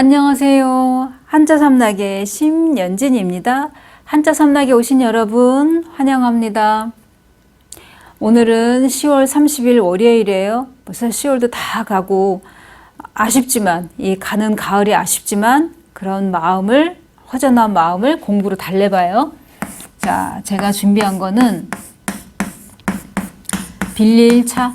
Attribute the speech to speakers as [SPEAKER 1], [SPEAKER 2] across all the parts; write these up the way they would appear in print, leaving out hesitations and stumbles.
[SPEAKER 1] 안녕하세요. 한자삼락의 심연진입니다. 한자삼락에 오신 여러분 환영합니다. 오늘은 10월 30일 월요일이에요. 벌써 10월도 다 가고 아쉽지만 이 가는 가을이 아쉽지만 그런 마음을 허전한 마음을 공부로 달래봐요. 자, 제가 준비한 거는 빌릴 차.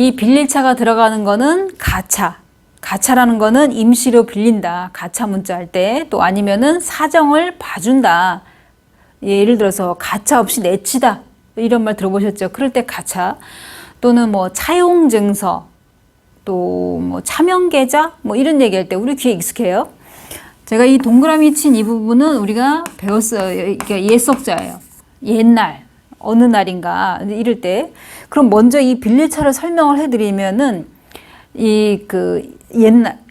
[SPEAKER 1] 이 빌릴 차가 들어가는 거는 가차. 가차라는 거는 임시로 빌린다. 가차 문자 할 때. 또 아니면은 사정을 봐준다. 예를 들어서 가차 없이 내치다. 이런 말 들어보셨죠? 그럴 때 가차. 또는 뭐 차용증서. 또 뭐 차명계좌. 뭐 이런 얘기할 때 우리 귀에 익숙해요. 제가 이 동그라미 친 이 부분은 우리가 배웠어요. 이게 옛석자예요. 옛날. 어느 날인가 이럴 때 그럼 먼저 이 빌릴차를 설명을 해드리면은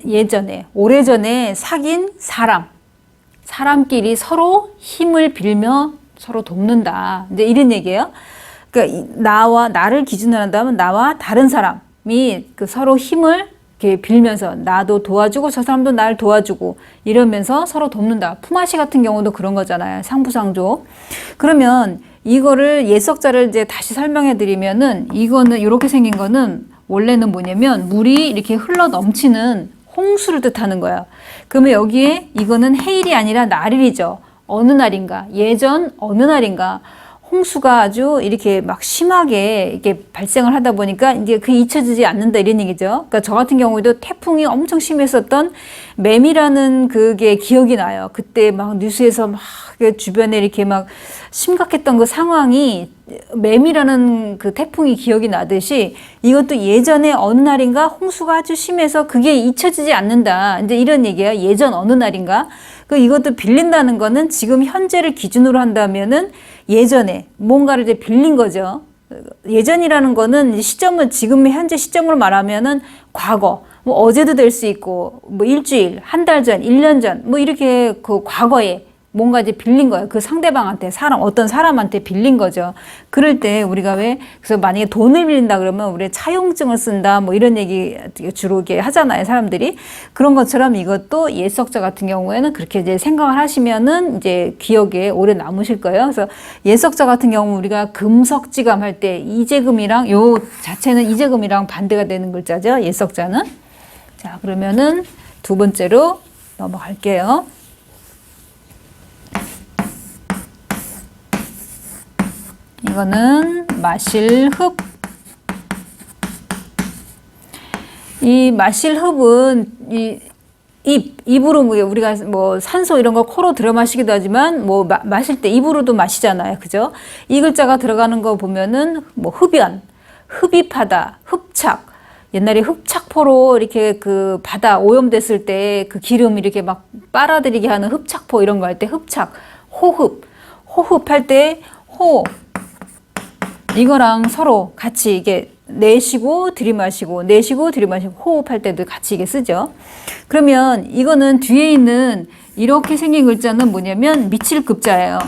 [SPEAKER 1] 예전에 오래전에 사귄 사람끼리 서로 힘을 빌며 서로 돕는다 이제 이런 얘기예요. 그러니까 나를 기준으로 한다면 나와 다른 사람이 서로 힘을 이렇게 빌면서 나도 도와주고 저 사람도 나를 도와주고 이러면서 서로 돕는다. 품앗이 같은 경우도 그런 거잖아요. 상부상조. 그러면 이거를 예석자를 이제 다시 설명해 드리면은 이거는 이렇게 생긴 거는 원래는 뭐냐면 물이 이렇게 흘러 넘치는 홍수를 뜻하는 거예요. 그러면 여기에 이거는 해일이 아니라 날일이죠. 어느 날인가, 예전 어느 날인가 홍수가 아주 이렇게 막 심하게 이렇게 발생을 하다 보니까 이제 그게 잊혀지지 않는다 이런 얘기죠. 그러니까 저 같은 경우에도 태풍이 엄청 심했었던 매미라는 그게 기억이 나요. 그때 막 뉴스에서 막 주변에 이렇게 막 심각했던 그 상황이 매미라는 그 태풍이 기억이 나듯이 이것도 예전에 어느 날인가 홍수가 아주 심해서 그게 잊혀지지 않는다. 이제 이런 얘기예요. 예전 어느 날인가. 이것도 빌린다는 거는 지금 현재를 기준으로 한다면은 예전에 뭔가를 이제 빌린 거죠. 예전이라는 거는 시점은 지금 현재 시점으로 말하면은 과거, 뭐 어제도 될 수 있고, 뭐 일주일, 한 달 전, 1년 전, 뭐 이렇게 그 과거에 뭔가 이제 빌린 거예요. 그 상대방한테 어떤 사람한테 빌린 거죠. 그럴 때 우리가 그래서 만약에 돈을 빌린다 그러면 우리 차용증을 쓴다 뭐 이런 얘기 주로 이렇게 하잖아요. 사람들이. 그런 것처럼 이것도 옛석자 같은 경우에는 그렇게 이제 생각을 하시면은 이제 기억에 오래 남으실 거예요. 그래서 옛석자 같은 경우 우리가 금석지감 할 때 이재금이랑 요 자체는 이재금이랑 반대가 되는 글자죠. 옛석자는. 자, 그러면은 두 번째로 넘어갈게요. 이거는 마실흡. 이 마실흡은 입으로 우리가 뭐 산소 이런 거 코로 들어 마시기도 하지만 뭐 마실 때 입으로도 마시잖아요. 그죠? 이 글자가 들어가는 거 보면은 뭐 흡연, 흡입하다, 흡착. 옛날에 흡착포로 이렇게 그 바다 오염됐을 때 그 기름 이렇게 막 빨아들이게 하는 흡착포 이런 거 할 때 흡착, 호흡할 때 이거랑 서로 같이 이게 내쉬고 들이마시고 호흡할 때도 같이 이게 쓰죠. 그러면 이거는 뒤에 있는 이렇게 생긴 글자는 뭐냐면 미칠 급자예요.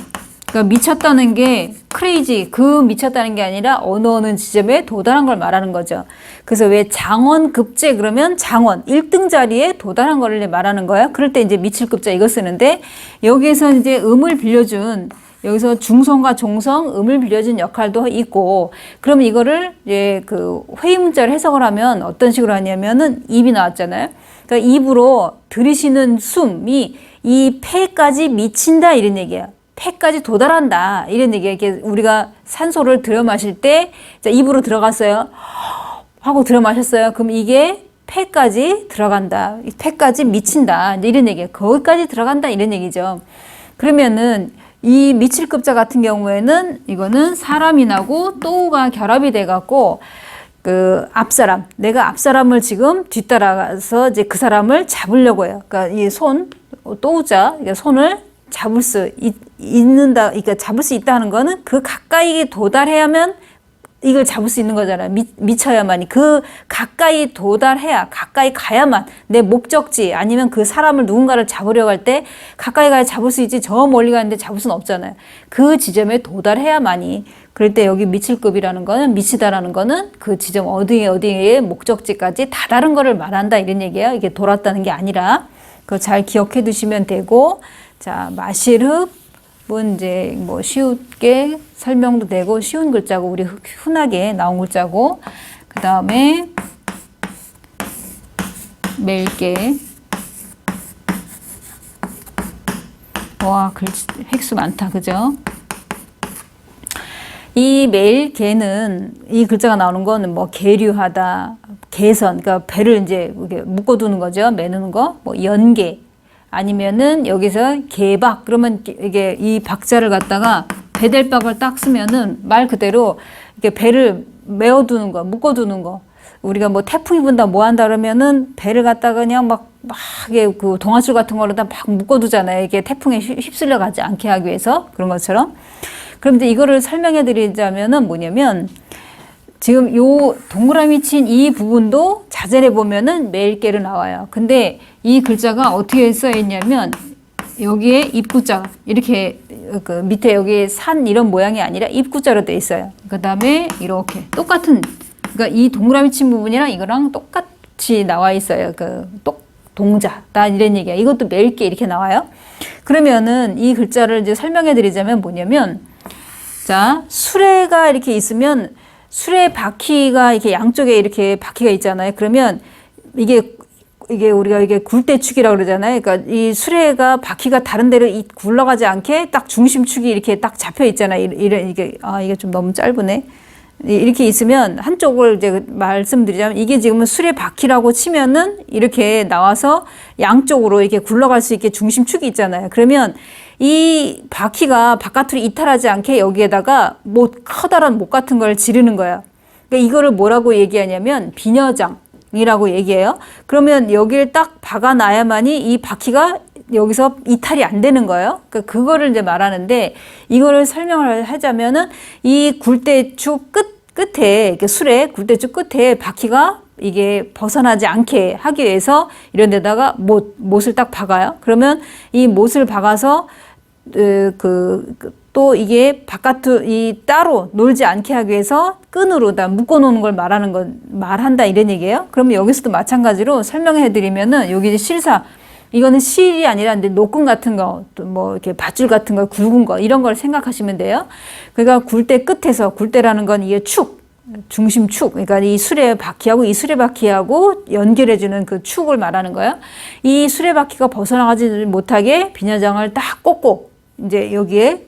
[SPEAKER 1] 그러니까 미쳤다는 게 크레이지, 미쳤다는 게 아니라 어느 지점에 도달한 걸 말하는 거죠. 그래서 왜 장원급제 그러면 장원 1등 자리에 도달한 거를 말하는 거예요. 그럴 때 이제 미칠 급자 이거 쓰는데 여기에서 이제 음을 빌려준 여기서 중성과 종성, 음을 빌려준 역할도 있고, 그럼 이거를 이제 그 회의 문자를 해석을 하면 어떤 식으로 하냐면은 입이 나왔잖아요. 그러니까 입으로 들이쉬는 숨이 이 폐까지 미친다 이런 얘기예요. 폐까지 도달한다 이런 얘기예요. 이렇게 우리가 산소를 들여 마실 때 입으로 들어갔어요. 하고 들여 마셨어요. 그럼 이게 폐까지 들어간다. 폐까지 미친다. 이런 얘기예요. 거기까지 들어간다 이런 얘기죠. 그러면은 이 미칠급자 같은 경우에는 이거는 사람이 나고 또가 결합이 돼 갖고 그 앞사람, 내가 앞사람을 지금 뒤따라가서 이제 그 사람을 잡으려고 해요. 그러니까 이 또우자, 그러니까 손을 잡을 수 있는다, 그러니까 잡을 수 있다 하는 거는 그 가까이 도달해야만 이걸 잡을 수 있는 거잖아요. 미쳐야만이. 그 가까이 도달해야, 가까이 가야만 내 목적지 아니면 그 사람을 누군가를 잡으려고 할 때 가까이 가야 잡을 수 있지 저 멀리 가는데 잡을 수는 없잖아요. 그 지점에 도달해야만이. 그럴 때 여기 미칠급이라는 거는, 미치다라는 거는 그 지점 어디에 목적지까지 다다른 거를 말한다 이런 얘기예요. 이게 돌았다는 게 아니라. 그거 잘 기억해 두시면 되고, 자, 마실흡은 이제 뭐 쉽게 설명도 되고 쉬운 글자고 우리 흔하게 나온 글자고, 그 다음에 멜게. 와, 획수 많다, 그죠? 이 멜게는 이 글자가 나오는 거는 뭐 계류하다, 개선, 그러니까 배를 이제 묶어두는 거죠. 매는 거, 뭐 연계, 아니면은 여기서 개박, 그러면 이게 이 박자를 갖다가 배댈박을 딱 쓰면은 말 그대로 이렇게 배를 메어두는 거, 묶어두는 거. 우리가 뭐 태풍이 분다 뭐 한다 그러면은 배를 갖다가 그냥 막 이게 그 동아줄 같은 거로다 막 묶어두잖아요. 이게 태풍에 휩쓸려 가지 않게 하기 위해서 그런 것처럼. 그럼 이제 이거를 설명해 드리자면은 뭐냐면 지금 요 동그라미 친 이 부분도 자잘해 보면은 멜게로 나와요. 근데 이 글자가 어떻게 써 있냐면 여기에 입구자 이렇게 그 밑에 여기 산 이런 모양이 아니라 입구자로 돼 있어요. 그 다음에 이렇게 똑같은, 그러니까 이 동그라미 친 부분이랑 이거랑 똑같이 나와 있어요. 그 동자 나 이런 얘기야. 이것도 멜게 이렇게 나와요. 그러면은 이 글자를 이제 설명해 드리자면 뭐냐면, 자, 수레가 이렇게 있으면 수레 바퀴가 이렇게 양쪽에 이렇게 바퀴가 있잖아요. 그러면 이게 우리가 이게 굴대축이라고 그러잖아요. 그러니까 이 수레가 바퀴가 다른 데로 굴러가지 않게 딱 중심축이 이렇게 딱 잡혀 있잖아요. 이게 좀 너무 짧으네. 이렇게 있으면 한쪽을 이제 말씀드리자면 이게 지금은 수레 바퀴라고 치면은 이렇게 나와서 양쪽으로 이렇게 굴러갈 수 있게 중심축이 있잖아요. 그러면 이 바퀴가 바깥으로 이탈하지 않게 여기에다가 커다란 못 같은 걸 지르는 거예요. 그러니까 이거를 뭐라고 얘기하냐면 비녀장이라고 얘기해요. 그러면 여기를 딱 박아놔야만이 이 바퀴가 여기서 이탈이 안 되는 거예요. 그러니까 그거를 이제 말하는데, 이거를 설명을 하자면은 이 굴대축 끝에 수레 굴대축 끝에 바퀴가 이게 벗어나지 않게 하기 위해서 이런 데다가 못을 딱 박아요. 그러면 이 못을 박아서 또 이게 바깥으로 따로 놀지 않게 하기 위해서 끈으로 다 묶어 놓는 걸 말한다 이런 얘기예요. 그러면 여기서도 마찬가지로 설명해 드리면은 여기 실사, 이거는 실이 아니라 이제 노끈 같은 거, 또 뭐 이렇게 밧줄 같은 거, 굵은 거 이런 걸 생각하시면 돼요. 그러니까 굴대 끝에서, 굴대라는 건 이게 중심축, 그러니까 이 수레바퀴하고 이 수레바퀴하고 연결해주는 그 축을 말하는 거예요. 이 수레바퀴가 벗어나가지 못하게 비녀장을 딱 꽂고 이제 여기에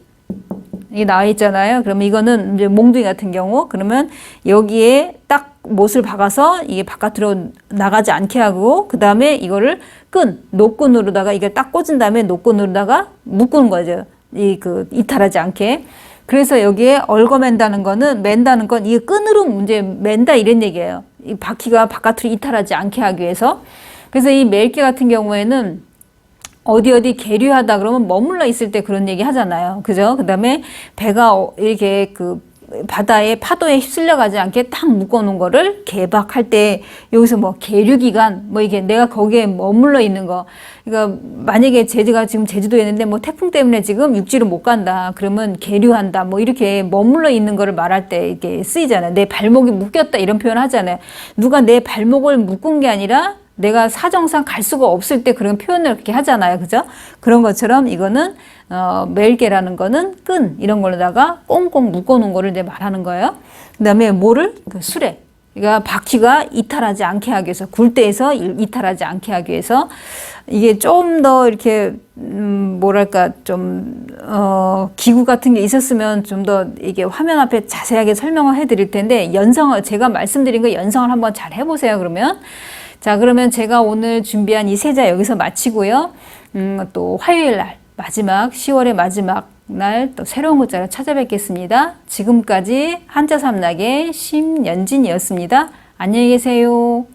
[SPEAKER 1] 이게 나와 있잖아요. 그러면 이거는 이제 몽둥이 같은 경우, 그러면 여기에 딱 못을 박아서 이게 바깥으로 나가지 않게 하고, 그 다음에 이거를 노끈으로다가 이게 딱 꽂은 다음에 노끈으로다가 묶는 거죠. 이탈하지 않게. 그래서 여기에 얽어맨다는 거는, 맨다는 건 이 끈으로 맨다 이런 얘기예요. 이 바퀴가 바깥으로 이탈하지 않게 하기 위해서. 그래서 이 멜게 같은 경우에는 어디 계류하다 그러면 머물러 있을 때 그런 얘기 하잖아요. 그죠? 그 다음에 배가 이렇게 바다에 파도에 휩쓸려 가지 않게 딱 묶어 놓은 거를 개박할 때 여기서 뭐 계류기간 이게 내가 거기에 머물러 있는 거. 그러니까 만약에 제가 지금 제주도에 있는데 뭐 태풍 때문에 지금 육지로 못 간다. 그러면 계류한다. 이렇게 머물러 있는 거를 말할 때 이게 쓰이잖아요. 내 발목이 묶였다 이런 표현 하잖아요. 누가 내 발목을 묶은 게 아니라 내가 사정상 갈 수가 없을 때 그런 표현을 그렇게 하잖아요. 그죠? 그런 것처럼 이거는 멜게라는 거는 끈 이런 걸로다가 꽁꽁 묶어 놓은 거를 이제 말하는 거예요. 그다음에 수레. 그러니까 바퀴가 이탈하지 않게 하기 위해서, 굴대에서 이탈하지 않게 하기 위해서 이게 좀 더 이렇게 기구 같은 게 있었으면 좀 더 이게 화면 앞에 자세하게 설명을 해드릴 텐데, 제가 말씀드린 거 연상을 한번 잘 해보세요. 그러면. 자, 그러면 제가 오늘 준비한 이 세자 여기서 마치고요. 또 화요일 날 10월의 마지막 날 또 새로운 글자로 찾아뵙겠습니다. 지금까지 한자 삼락의 심연진이었습니다. 안녕히 계세요.